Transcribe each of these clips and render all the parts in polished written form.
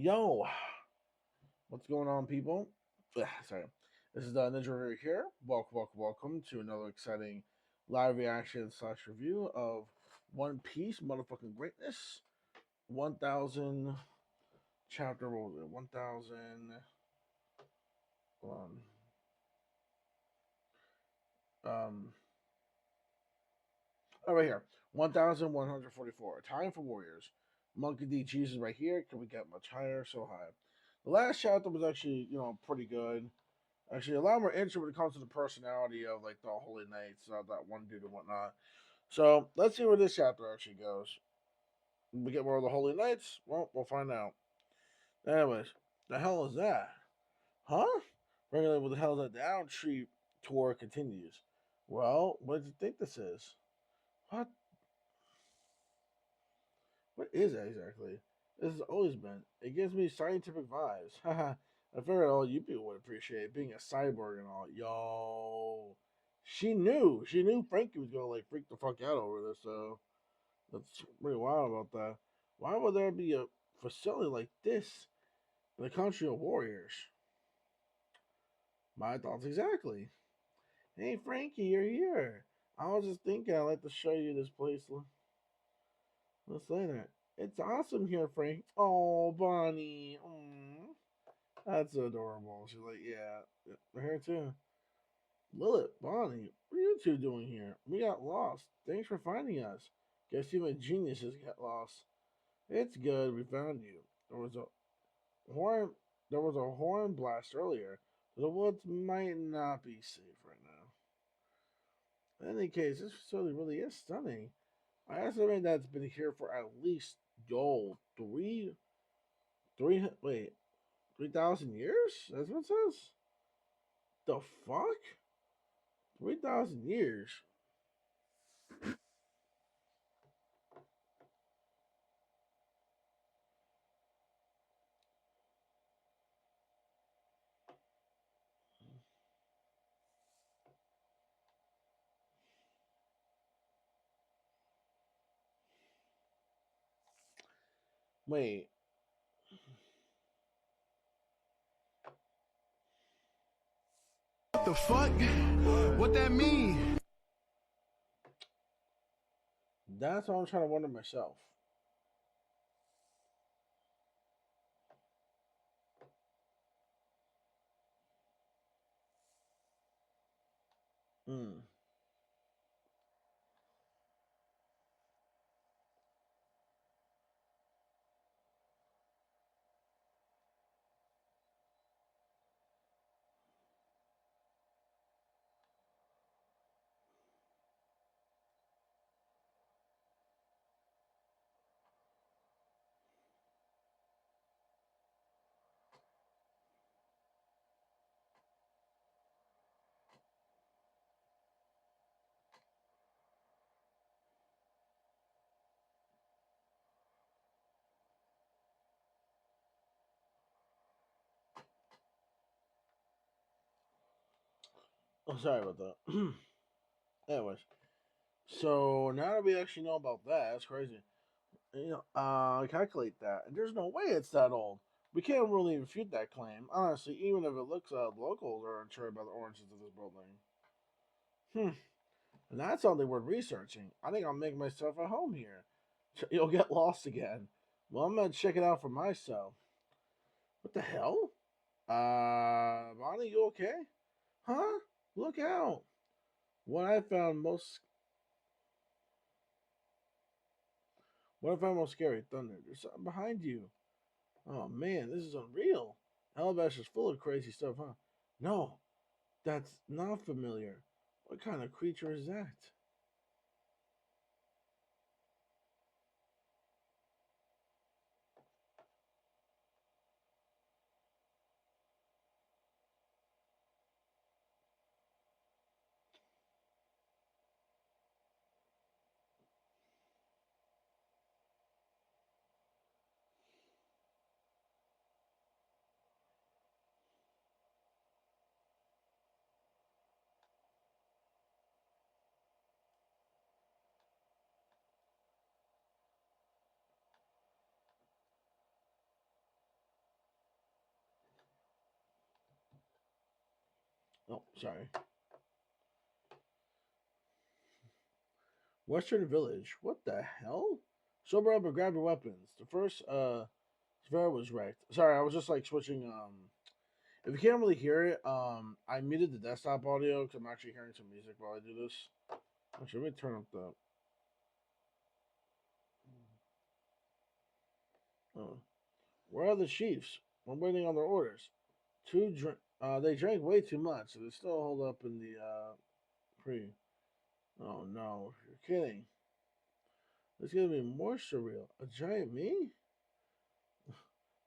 Yo, what's going on, people? Sorry, this is Ninja Review here. Welcome to another exciting live reaction slash review of One Piece motherfucking greatness. 1000 chapter. What was it? 1000. Hold on. Oh, right here. 1144. Time for Warriors. Monkey D. Jesus right here. Can we get much higher? So high. The last chapter was actually, pretty good. Actually, a lot more interesting when it comes to the personality of like the Holy Knights, that one dude and whatnot. So let's see where this chapter actually goes. We get more of the Holy Knights. Well, we'll find out. Anyways, the hell is that? Huh? Regularly, what the hell is that? The Down Tree tour continues. Well, what do you think this is? What? What is that exactly? This has always been. It gives me scientific vibes. Haha. I figured all you people would appreciate being a cyborg and all. Yo, she knew. She knew Frankie was gonna like freak the fuck out over this. So that's pretty wild about that. Why would there be a facility like this in the country of warriors? My thoughts exactly. Hey Frankie, you're here. I was just thinking I'd like to show you this place. Let's later. It's awesome here, Frank. Oh, Bonnie. That's adorable. She's like, yeah, we're here too. Lilith, Bonnie, what are you two doing here? We got lost. Thanks for finding us. Guess even geniuses get lost. It's good we found you. Horn. There was a horn blast earlier. So the woods might not be safe right now. In any case, this facility really is stunning. I estimate that it's been here for at least wait 3,000 years. That's what it says. The fuck? 3,000 years. Wait, The fuck? What that mean? that's what I'm trying to wonder myself. Hmm. Oh, sorry about that. Anyways, so now that we actually know about that, that's crazy. Calculate that. And there's no way it's that old. We can't really refute that claim. Honestly, even if it looks locals are unsure about the origins of this building. Hmm. And that's something worth researching. I think I'll make myself at home here. You'll get lost again. Well, I'm gonna check it out for myself. What the hell? Bonnie, you okay? Huh? Look out! What I found most what I found most scary, Thunder. There's something behind you. Oh man, this is unreal. Alabaster's full of crazy stuff, huh? No, that's not familiar. What kind of creature is that? Oh, sorry. Western Village. What the hell? Sober up and grab your weapons. The first sphere was wrecked. Sorry, I was just like switching. If you can't really hear it, I muted the desktop audio because I'm actually hearing some music while I do this. Actually, let me turn up the. Oh. Where are the chiefs? We're waiting on their orders. They drank way too much, so they still hold up in the pre. Oh no, you're kidding. It's gonna be more surreal. A giant me?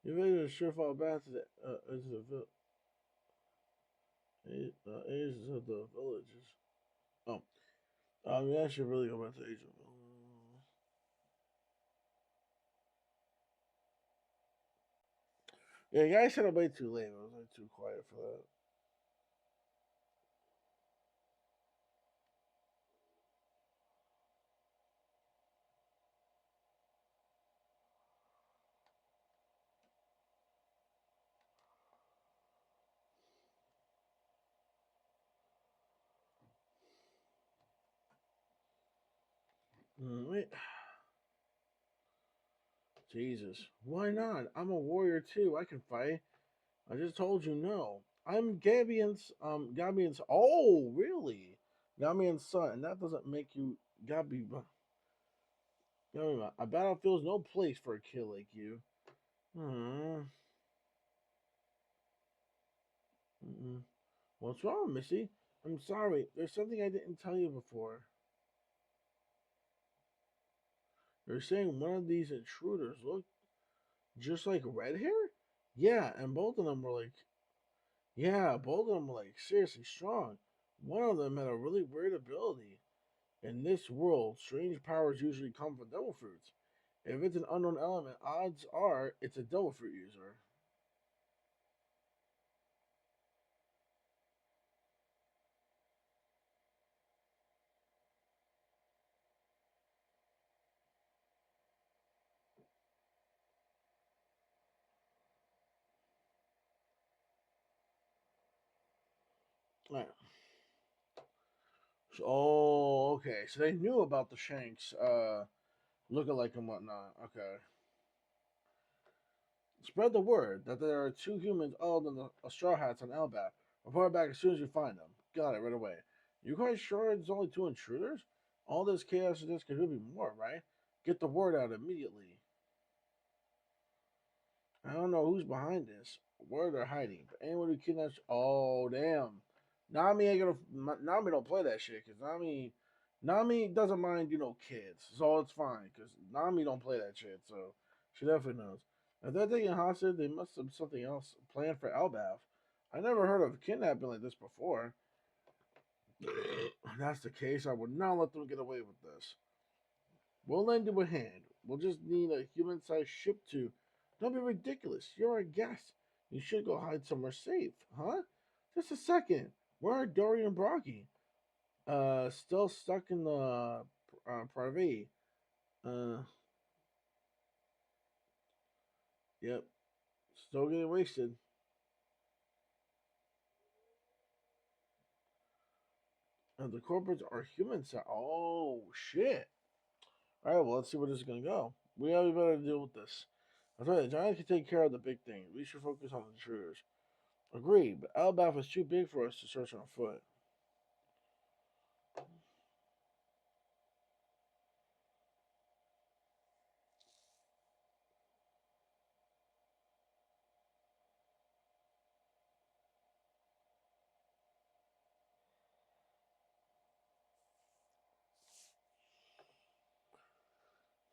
You made a surefire path to the ages of the villages. Oh, I should really go back to Asia. Yeah, you guys said I'm way too late. I was like too quiet for that. Wait, Jesus, why not? I'm a warrior too. I can fight. I just told you no. I'm Gabian's. Oh, really? Gabian's son, and that doesn't make you Gabi. No, a battlefield's no place for a kid like you. Hmm. Mm-mm. What's wrong, Missy? I'm sorry. There's something I didn't tell you before. You're saying one of these intruders looked just like red hair? Yeah, and both of them were like, yeah, both of them were like seriously strong. One of them had a really weird ability. In this world, strange powers usually come from devil fruits. If it's an unknown element, odds are it's a devil fruit user. Right. So, oh, okay. So they knew about the Shanks, lookalike and whatnot. Okay. Spread the word that there are two humans other than the Straw Hats on Elbap. Report back as soon as you find them. Got it right away. You quite sure it's only two intruders? All this chaos suggests there could be more, right? Get the word out immediately. I don't know who's behind this, where they're hiding, but anyone who kidnaps. Oh, damn. Nami ain't gonna. Nami don't play that shit, because Nami doesn't mind, kids. So it's fine, because Nami don't play that shit, so she definitely knows. If they're taking hostage, they must have something else planned for Elbaf. I never heard of kidnapping like this before. If that's the case, I would not let them get away with this. We'll lend you a hand. We'll just need a human sized ship to. Don't be ridiculous. You're a guest. You should go hide somewhere safe, huh? Just a second. Where are Dory and Brocky? Still stuck in the private. Uh, yep. Still getting wasted. And the corporates are human size. Oh, shit. Alright, well, let's see where this is going to go. We have better to deal with this. That's right, the Giants can take care of the big thing. We should focus on the intruders. Agreed, but Alabama is too big for us to search on foot.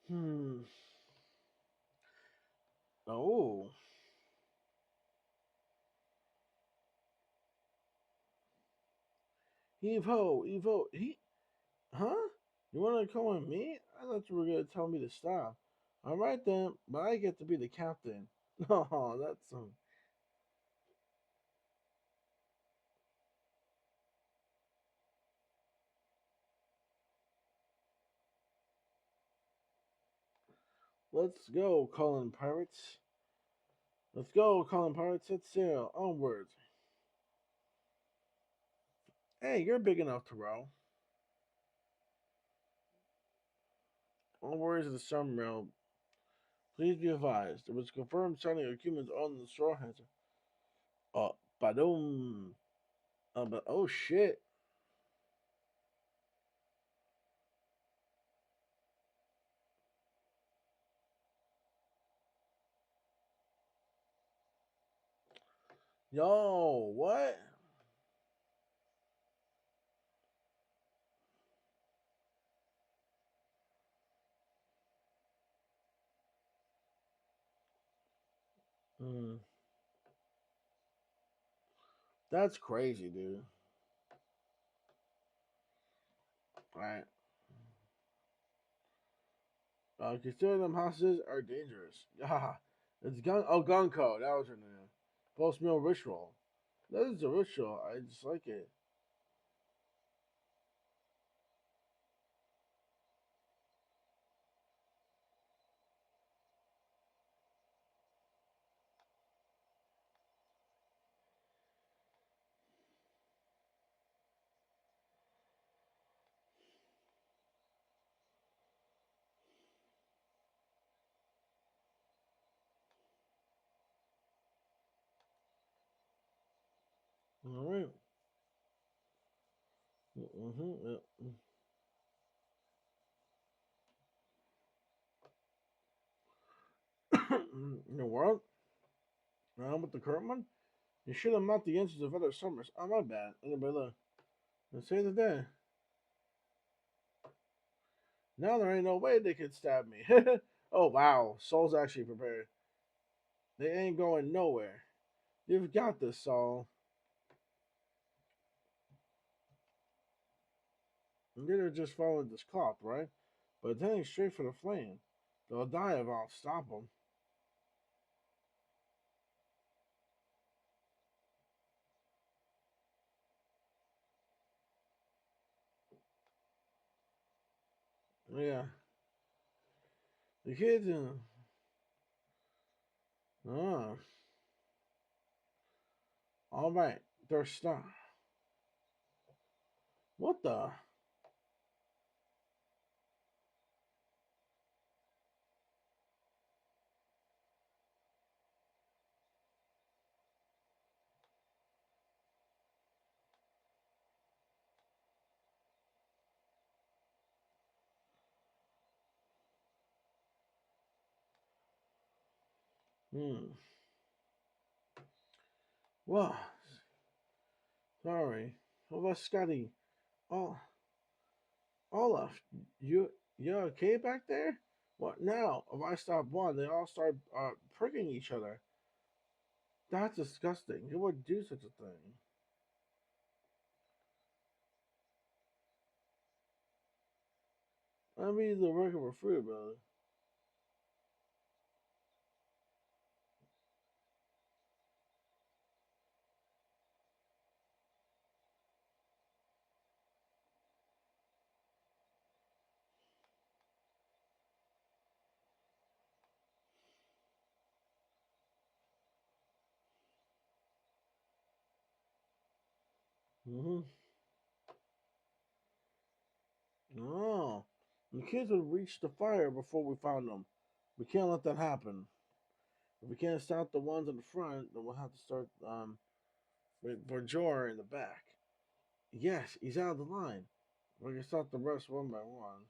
Hmm. Oh. Heave ho, heave ho. Huh? You want to come with me? I thought you were going to tell me to stop. All right then, but I get to be the captain. Oh, that's some. Let's go, calling pirates. Let's go, calling pirates. Let's sail onwards. Hey, you're big enough to row. All worries of the submarine. Please be advised. It was confirmed signing of humans on the Straw Hats. Oh, badoom. But oh shit. Yo, what? Mm, that's crazy, dude. All right. Consider them hostages are dangerous. Yeah. It's Gun. Oh, Gunko. That was her name. Post meal ritual. That is a ritual. I just like it. All right. Mm-hmm. In the world? With the current one? You should have met the answers of other summers. Oh, my bad. Anybody look? Let's say the day. Now there ain't no way they could stab me. Oh, wow. Saul's actually prepared. They ain't going nowhere. You've got this, Saul. They're just following this cloth, right? But it's heading straight for the flame. They'll die if I don't stop them. Yeah. The kids, uh, all right. They're stuck. What the? Hmm. Well, sorry. What about Scotty? Oh, Olaf, you okay back there? What now? If I stop one, they all start pricking each other. That's disgusting. Who would do such a thing? I mean, the work of a fruit, brother. Mm-hmm. Oh, the kids would reach the fire before we found them. We can't let that happen. If we can't stop the ones in the front, then we'll have to start with Bajor in the back. Yes, he's out of the line. We can stop the rest one by one.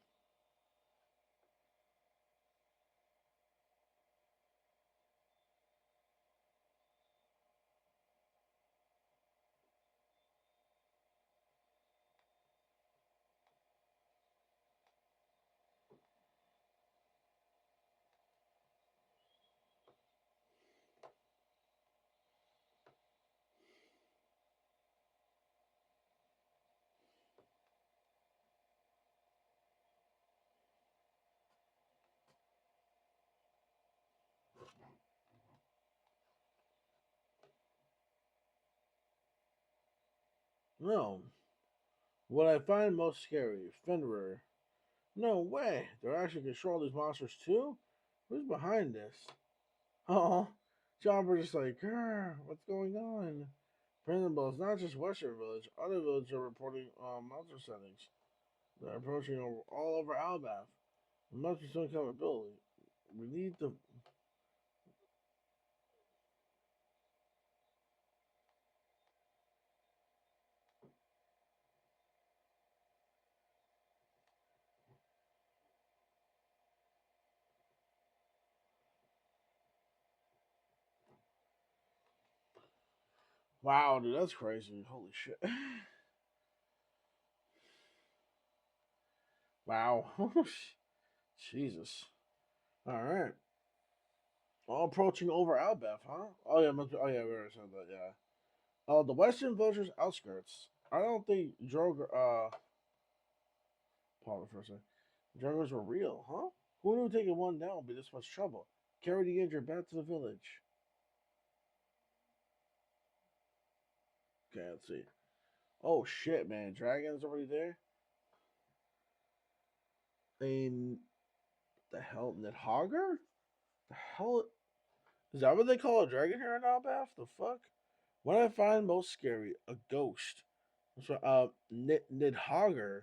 No, what I find most scary, Fenrir. No way! They're actually control these monsters too? Who's behind this? Oh, Chopper's just like, what's going on? Principal, it's not just Western Village. Other villages are reporting monster sightings. They're approaching all over Albath. There must be some kind of ability. We need to. Wow, dude, that's crazy. Holy shit. Wow. Jesus. All right. All approaching over Albeth, huh? Oh yeah, oh yeah, we already said that. Yeah. Oh, the Western Village's outskirts. I don't think Droger. Pause for a second. Drogers were real, huh? Who knew taking one down would be this much trouble? Carry the injured back to the village. Okay, let's see. Oh shit, man! Dragon's already there. And the hell, Nidhogger? The hell is that? What they call a dragon here in Albath? The fuck? What I find most scary, a ghost. So, Nidhogger.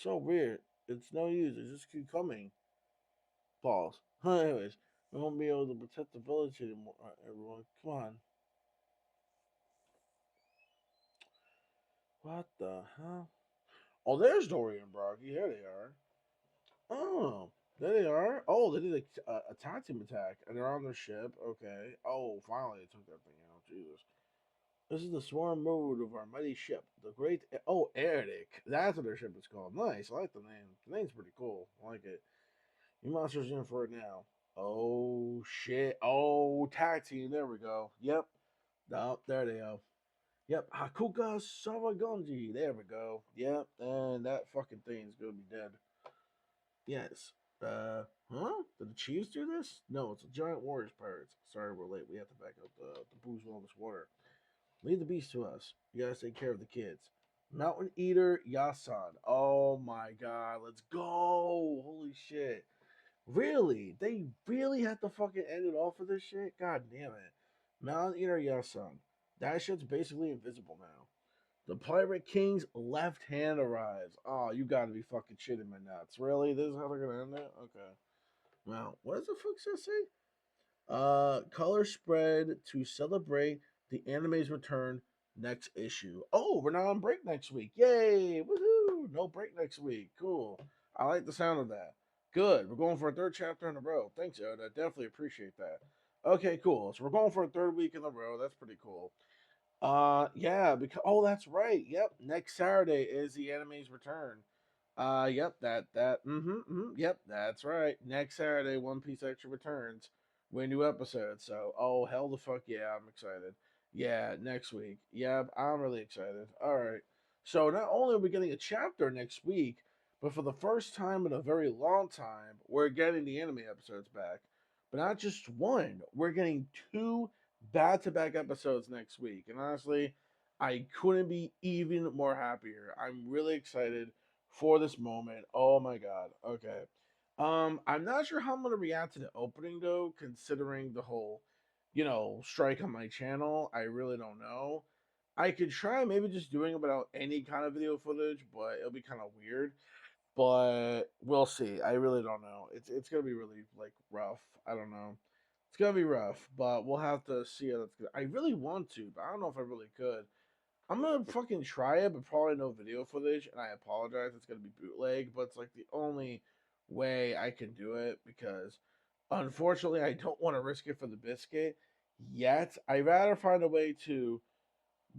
So weird. It's no use. It just keep coming. Pause. Anyways, we won't be able to protect the village anymore. Everyone, come on. What the hell? Oh, there's Dory and Broggy. Here they are. Oh, there they are. Oh, they did a tag team attack, and they're on their ship. Okay. Oh, finally they took that thing out. Jesus. This is the swarm mode of our mighty ship, the Great. Oh, Erdic. That's what their ship is called. Nice. I like the name. The name's pretty cool. I like it. You monsters in for it now. Oh shit. Oh, tag team. There we go. Yep. Oh, there they go. Yep. Hakuga Savagonji. There we go. Yep. And that fucking thing's gonna be dead. Yes. Huh? Did the Chiefs do this? No, it's a giant Warriors Pirates. Sorry, we're late. We have to back up the booze wellness water. Leave the beast to us. You gotta take care of the kids. Mountain Eater Yasan. Oh my god, let's go! Holy shit. Really? They really had to fucking end it off with this shit? God damn it. Mountain Eater Yasan. That shit's basically invisible now. The Pirate King's left hand arrives. Oh, you gotta be fucking shitting my nuts. Really? This is how they're gonna end it? Okay. Well, what does the fuck that say? Color spread to celebrate the anime's return next issue. Oh, we're not on break next week. Yay! Woohoo! No break next week. Cool. I like the sound of that. Good. We're going for a third chapter in a row. Thanks, Ed. I definitely appreciate that. Okay, cool. So we're going for a third week in a row. That's pretty cool. Yeah, because that's right. Yep, next Saturday is the anime's return. Yep, yep, that's right. Next Saturday, One Piece Extra returns with a new episode. So, oh hell the fuck yeah, I'm excited. Yeah, next week. Yep, I'm really excited. All right. So not only are we getting a chapter next week, but for the first time in a very long time, we're getting the anime episodes back. But not just one, we're getting two back-to-back episodes next week. And honestly, I couldn't be even more happier. I'm really excited for this moment. Oh my god. Okay. I'm not sure how I'm gonna react to the opening though, considering the whole, strike on my channel. I really don't know. I could try maybe just doing it without any kind of video footage, but it'll be kind of weird. But we'll see. I really don't know. It's gonna be really like rough. I don't know. It's gonna be rough, but we'll have to see how that's good. I really want to, but I don't know if I really could. I'm gonna fucking try it, but probably no video footage, and I apologize. It's gonna be bootleg, but it's like the only way I can do it because unfortunately I don't want to risk it for the biscuit yet. I'd rather find a way to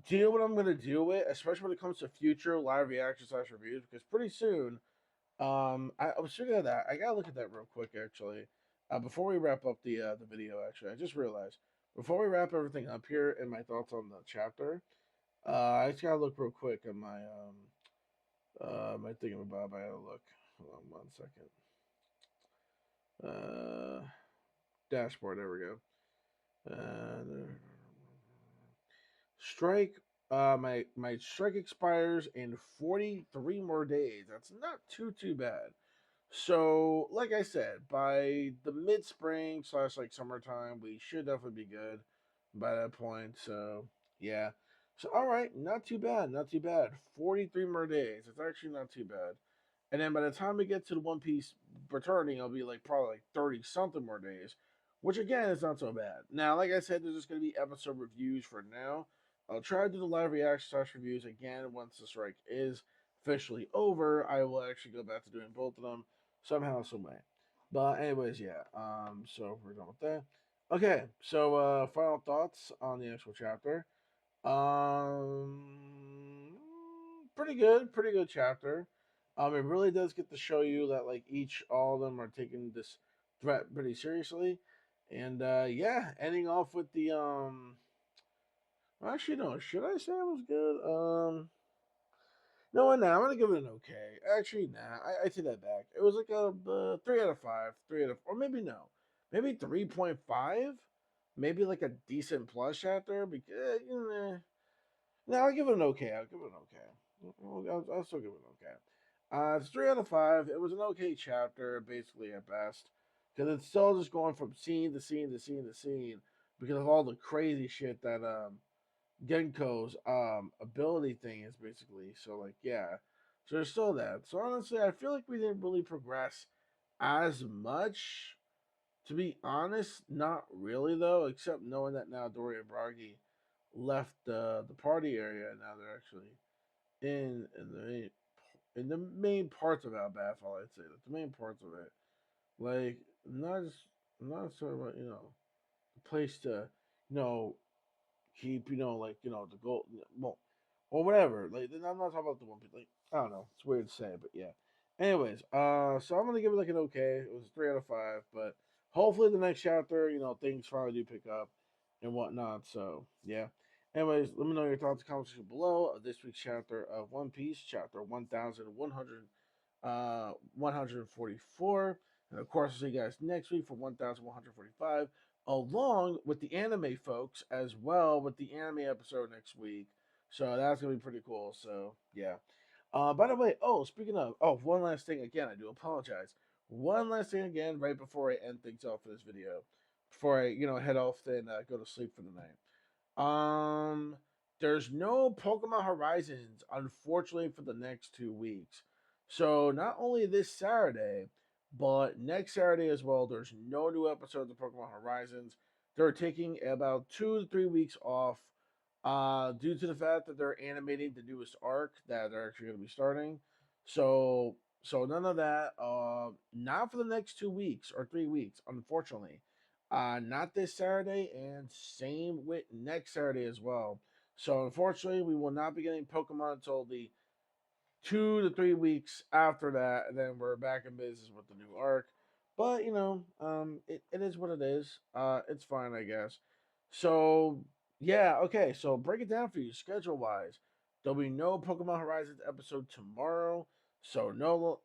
deal what I'm gonna deal with, especially when it comes to future live reaction slash reviews, because pretty soon I was thinking of that. I gotta look at that real quick, actually. Before we wrap up the video, actually, I just realized before we wrap everything up here and my thoughts on the chapter, I just gotta look real quick at my thingamabob. I gotta look. Hold on 1 second. Dashboard. There we go. Strike. My strike expires in 43 more days. That's not too bad. So, like I said, by the mid spring slash like summertime, we should definitely be good by that point. So, Yeah. So all right, not too bad, not too bad. 43 more days. It's actually not too bad. And then by the time we get to the One Piece returning, it'll be like probably like 30 something more days, which again is not so bad. Now, like I said, there's just gonna be episode reviews for now. I'll try to do the live reaction slash reviews again once the strike is officially over. I will actually go back to doing both of them somehow, some way. But anyways, yeah. So we're done with that. Okay, so final thoughts on the actual chapter. Pretty good chapter. It really does get to show you that like each all of them are taking this threat pretty seriously, and yeah, ending off with the actually no, should I say it was good? No, nah, I'm gonna give it an okay. Actually, nah, I take that back. It was like a 3 out of 5, 3 out of, or maybe no, maybe 3.5, maybe like a decent plus chapter because no, I'll give it an okay. I'll give it an okay. I'll still give it an okay. It's 3 out of 5. It was an okay chapter, basically at best, because it's still just going from scene to scene to scene to scene because of all the crazy shit that Genko's ability thing is basically. So like yeah, so there's still that. So honestly, I feel like we didn't really progress as much. To be honest, not really though, except knowing that now Dory and Bragi left the party area. And now they're actually in the main parts of Albathal. I'd say that the main parts of it, like not just not sort of the place to keep like the gold well or whatever. Like I'm not talking about the one like I don't know. It's weird to say, but yeah. Anyways, so I'm gonna give it like an okay. It was a 3 out of 5, but hopefully the next chapter, things finally do pick up and whatnot. So yeah. Anyways, let me know your thoughts in the comment section below of this week's chapter of One Piece, chapter 1144. And of course, I'll see you guys next week for 1145, along with the anime folks as well with the anime episode next week. So that's gonna be pretty cool. So yeah. By the way, speaking of, one last thing again, I do apologize. One last thing again, right before I end things off for this video, before I head off and go to sleep for the night. Um, there's no Pokemon Horizons, unfortunately, for the next 2 weeks. So not only this Saturday, but next Saturday as well, there's no new episodes of Pokemon Horizons. They're taking about 2 to 3 weeks off, due to the fact that they're animating the newest arc that they're actually going to be starting. So none of that. Not for the next 2 weeks or 3 weeks, unfortunately. Not this Saturday, and same with next Saturday as well. So unfortunately, we will not be getting Pokemon until the 2 to 3 weeks after that, and then we're back in business with the new arc. But it is what it is. It's fine, I guess. So yeah, okay. So break it down for you schedule wise. There'll be no Pokemon Horizons episode tomorrow. So no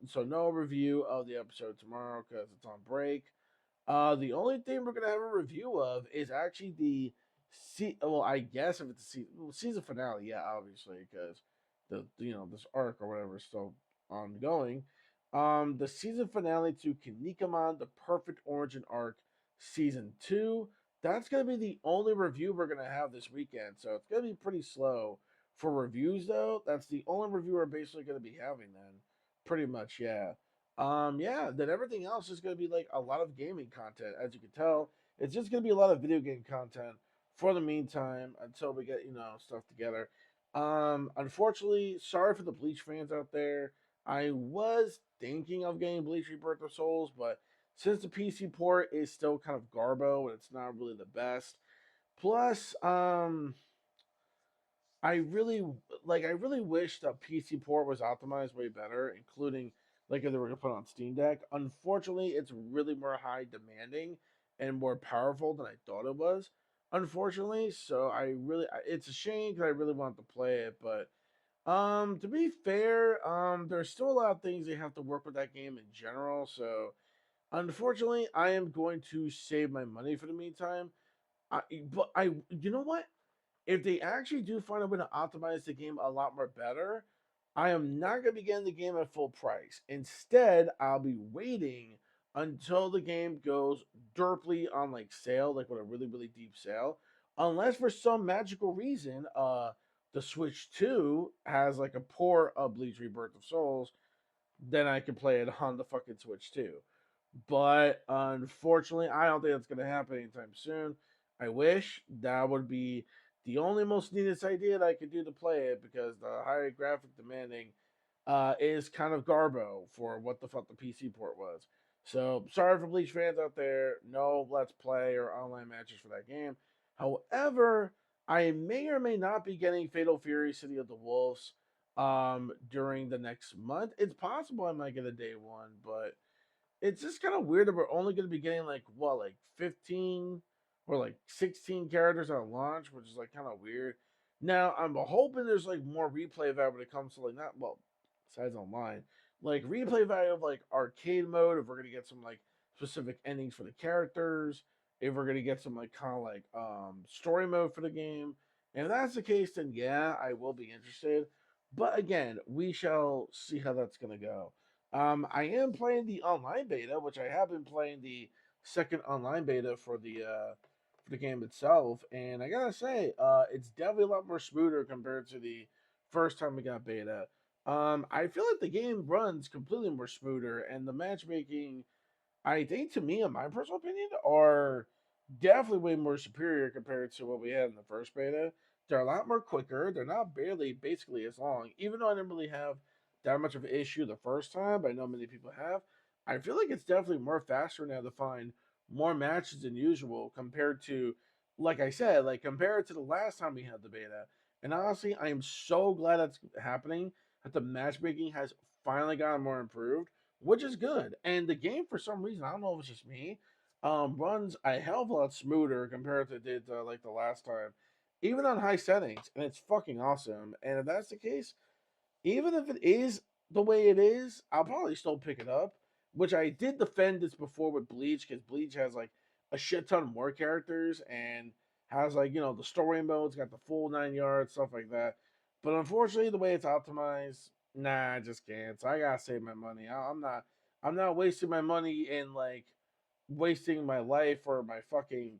review of the episode tomorrow because it's on break. The only thing we're gonna have a review of is actually the well, I guess if it's season finale, yeah, obviously, because this arc or whatever is still ongoing. The season finale to Kinnikuman, the Perfect Origin arc, season 2. That's gonna be the only review we're gonna have this weekend, so it's gonna be pretty slow for reviews. Though that's the only review we're basically gonna be having then, pretty much, yeah. Yeah, then everything else is going to be like a lot of gaming content. As you can tell, it's just going to be a lot of video game content for the meantime until we get, stuff together. Unfortunately, sorry for the Bleach fans out there. I was thinking of getting Bleach Rebirth of Souls, but since the PC port is still kind of garbo and it's not really the best. Plus, I really wish the PC port was optimized way better, including like if they were gonna put on Steam Deck. Unfortunately, it's really more high demanding and more powerful than I thought it was. Unfortunately, so it's a shame because I really want to play it, but to be fair, there's still a lot of things they have to work with that game in general. So unfortunately, I am going to save my money for the meantime. You know what? If they actually do find a way to optimize the game a lot more better, I am not going to be getting the game at full price. Instead, I'll be waiting until the game goes derply on like sale, like with a really, really deep sale. unless for some magical reason, the Switch 2 has like a port of Bleach Rebirth of Souls, then I can play it on the fucking Switch 2. But unfortunately, I don't think that's going to happen anytime soon. I wish that would be the only most neatest idea that I could do to play it, because the higher graphic demanding is kind of garbo for what the fuck the PC port was. So sorry for Bleach fans out there. No Let's Play or online matches for that game. However, I may or may not be getting Fatal Fury City of the Wolves during the next month. It's possible I might get a day one, but it's just kind of weird that we're only going to be getting like what, like 15 or like 16 characters at launch, which is like kind of weird. Now I'm hoping there's like more replay value when it comes to like, not well, besides online, like replay value of like arcade mode. If we're gonna get some like specific endings for the characters, if we're gonna get some like kind of like story mode for the game, and if that's the case, then yeah, I will be interested. But again, we shall see how that's gonna go. I am playing the online beta, which I have been playing the second online beta for the game itself, and I gotta say, it's definitely a lot more smoother compared to the first time we got beta. I feel like the game runs completely more smoother, and the matchmaking, I think, to me, in my personal opinion, are definitely way more superior compared to what we had in the first beta. They're a lot more quicker. They're not barely basically as long. Even though I didn't really have that much of an issue the first time, but I know many people have. I feel like it's definitely more faster now to find more matches than usual compared to, like I said, like compared to the last time we had the beta. And honestly, I am so glad that's happening, that the matchmaking has finally gotten more improved, which is good. And the game, for some reason, I don't know if it's just me, runs a hell of a lot smoother compared to it did like the last time, even on high settings, and it's fucking awesome. And if that's the case, even if it is the way it is, I'll probably still pick it up. Which I did defend this before with Bleach, because Bleach has like a shit ton more characters and has like, the story modes, got the full 9 yards, stuff like that. But unfortunately, the way it's optimized, nah, I just can't. So I gotta save my money. I'm not wasting my money in like wasting my life or my fucking,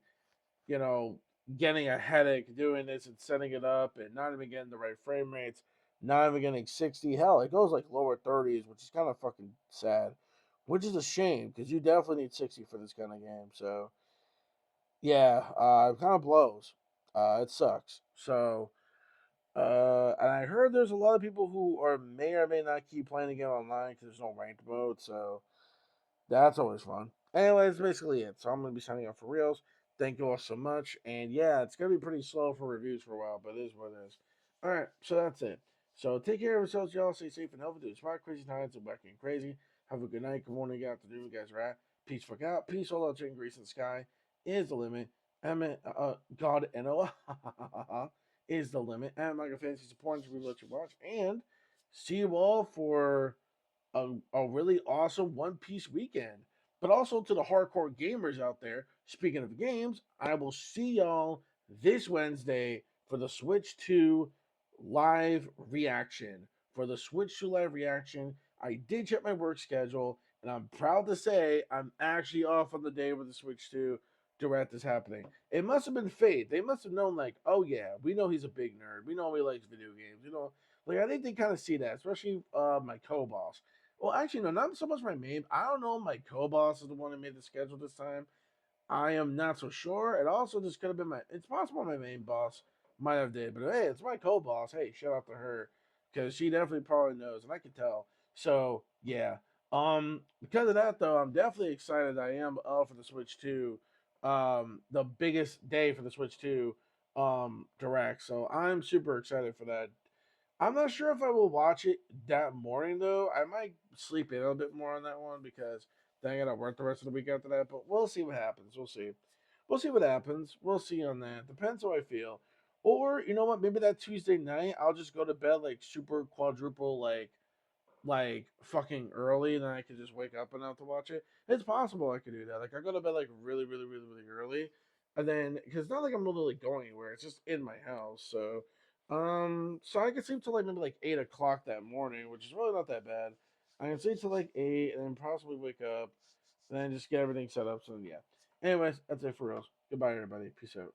you know, getting a headache doing this and setting it up and not even getting the right frame rates, not even getting 60. Hell, it goes like lower 30s, which is kind of fucking sad, which is a shame because you definitely need 60 for this kind of game. So, yeah, it kind of blows. It sucks. So, and I heard there's a lot of people who are may or may not keep playing the game online because there's no ranked mode. So, that's always fun. Anyway, that's basically it. So I'm going to be signing off for reals. Thank you all so much. And yeah, it's going to be pretty slow for reviews for a while, but it is what it is. All right, so that's it. So take care of yourselves, y'all. Stay safe and healthy. Do smart, crazy times and wacky and crazy. Have a good night, good morning, good afternoon, you guys are at. Peace, fuck out. Peace, all out, chicken grease in the sky is the limit. God, NO is the limit. And Micro Fantasy supporting to let you watch. And see you all for a really awesome One Piece weekend. But also to the hardcore gamers out there, speaking of games, I will see y'all this Wednesday for the Switch 2 live reaction. For the Switch 2 live reaction, I did check my work schedule, and I'm proud to say I'm actually off on the day where the Switch 2 direct is happening. It must have been fate. They must have known, like, oh yeah, we know he's a big nerd. We know he likes video games. Like I think they kind of see that, especially my co-boss. Well, actually, no, not so much my main. I don't know. My co-boss is the one who made the schedule this time. I am not so sure. It also just could have been my. It's possible my main boss might have did, but hey, it's my co-boss. Hey, shout out to her because she definitely probably knows, and I can tell. So yeah. Because of that though, I'm definitely excited. I am for the Switch 2. The biggest day for the Switch 2 direct. So I'm super excited for that. I'm not sure if I will watch it that morning though. I might sleep in a little bit more on that one because then I gotta work the rest of the week after that. But we'll see what happens. We'll see. We'll see what happens. We'll see on that. Depends how I feel. Or you know what? Maybe that Tuesday night I'll just go to bed like super quadruple like fucking early, and then I could just wake up enough to watch it. It's possible I could do that. Like I go to bed like really, really, really, really early, and then because it's not like I'm literally going anywhere. It's just in my house, so I can sleep till like maybe like 8 o'clock that morning, which is really not that bad. I can sleep till like 8, and then possibly wake up, and then just get everything set up. So yeah. Anyways, that's it for real. Goodbye, everybody. Peace out.